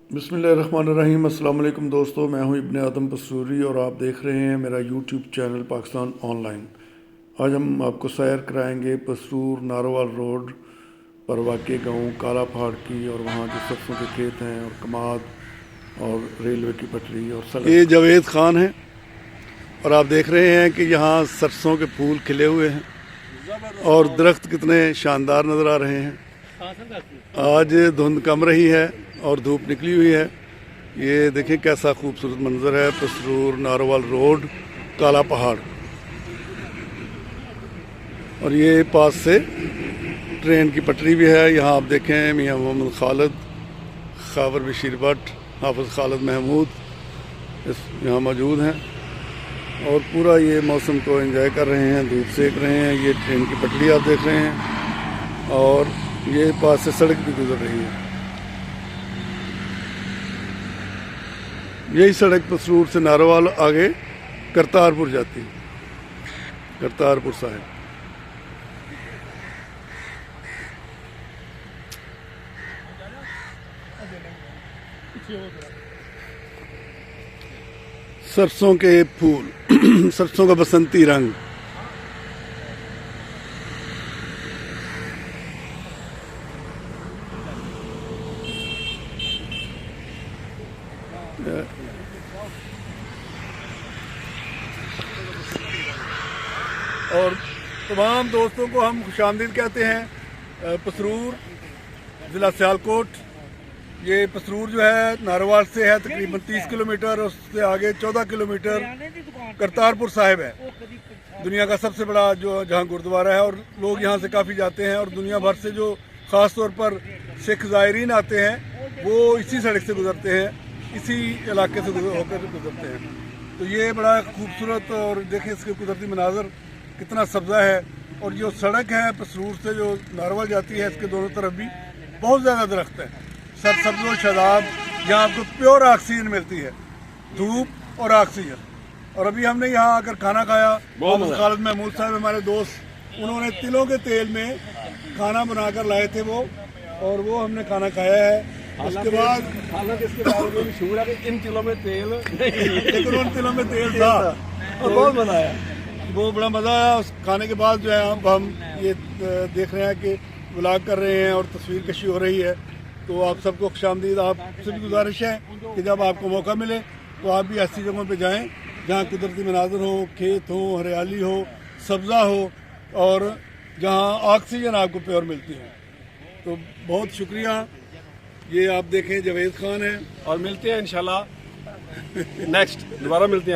बिस्मिल्लाहिर्रहमानिर्रहीम। अस्सलाम वालेकुम दोस्तों, मैं हूं इब्ने आदम पसरूरी और आप देख रहे हैं मेरा यूट्यूब चैनल पाकिस्तान ऑनलाइन। आज हम आपको सैर कराएंगे पसरूर नारोवाल रोड पर वाक़ गाँव काला पहाड़ की, और वहाँ जो सरसों के खेत हैं और कमाद और रेलवे की पटरी और सड़क। ये जावेद खान है और आप देख रहे हैं कि यहाँ सरसों के फूल खिले हुए हैं और दरख्त कितने शानदार नज़र आ रहे हैं। आज धुंध कम रही है और धूप निकली हुई है। ये देखें कैसा खूबसूरत मंजर है पसरूर नारोवाल रोड काला पहाड़, और ये पास से ट्रेन की पटरी भी है। यहाँ आप देखें मियाँ मोहम्मद खालिद, खावर बशीर भट्ट, हाफिज़ खालिद महमूद यहाँ मौजूद हैं और पूरा ये मौसम को एंजॉय कर रहे हैं, धूप सेक रहे हैं। ये ट्रेन की पटरी आप देख रहे हैं और ये पास से सड़क भी गुजर रही है। यही सड़क पसरूर से नारोवाल आगे करतारपुर जाती है, करतारपुर साहिब। सरसों के फूल सरसों का बसंती रंग। और तमाम दोस्तों को हम खुशामदीद कहते हैं। पसरूर ज़िला सियालकोट, ये पसरूर जो है नारोवाल से है तकरीबन 30 किलोमीटर, उससे आगे 14 किलोमीटर करतारपुर साहिब है, दुनिया का सबसे बड़ा जो जहाँ गुरुद्वारा है। और लोग यहाँ से काफ़ी जाते हैं और दुनिया भर से जो ख़ास तौर पर सिख ज़ायरीन आते हैं वो इसी सड़क से गुजरते हैं, इसी इलाके से होकर गुजरते हैं। तो ये बड़ा खूबसूरत, और देखें इसके कुदरती मनाजर कितना सब्ज़ा है। और जो सड़क है पसरूर से जो नारोवाल जाती है, इसके दोनों तरफ भी बहुत ज़्यादा दरख्त है, सरसब्ज़ व शादाब। यहाँ आपको प्योर ऑक्सीजन मिलती है, धूप और ऑक्सीजन। और अभी हमने यहाँ आकर खाना खाया। खालिद महमूद साहब हमारे दोस्त, उन्होंने तिलों के तेल में खाना बनाकर लाए थे वो, और वो हमने खाना खाया है। उसके बाद हालांकि इसके बारे में मशहूर है कि इन तिलों में तेल लेकिन उन तिलों में तेल था और बहुत मजा आया, वो बड़ा मज़ा आया। उस खाने के बाद जो है अब हम ये देख रहे हैं कि व्लॉग कर रहे हैं और तस्वीर कशी हो रही है। तो आप सबको खुशामदीद। आपसे भी गुजारिश है कि जब आपको मौका मिले तो आप भी ऐसी जगहों पे जाएं जहाँ कुदरती मनाजर हो, खेत हो, हरियाली हो, सब्ज़ा हो और जहाँ ऑक्सीजन आपको प्योर मिलती है। तो बहुत शुक्रिया। ये आप देखें जावेद खान है, और मिलते हैं इंशाल्लाह नेक्स्ट, दोबारा मिलते हैं।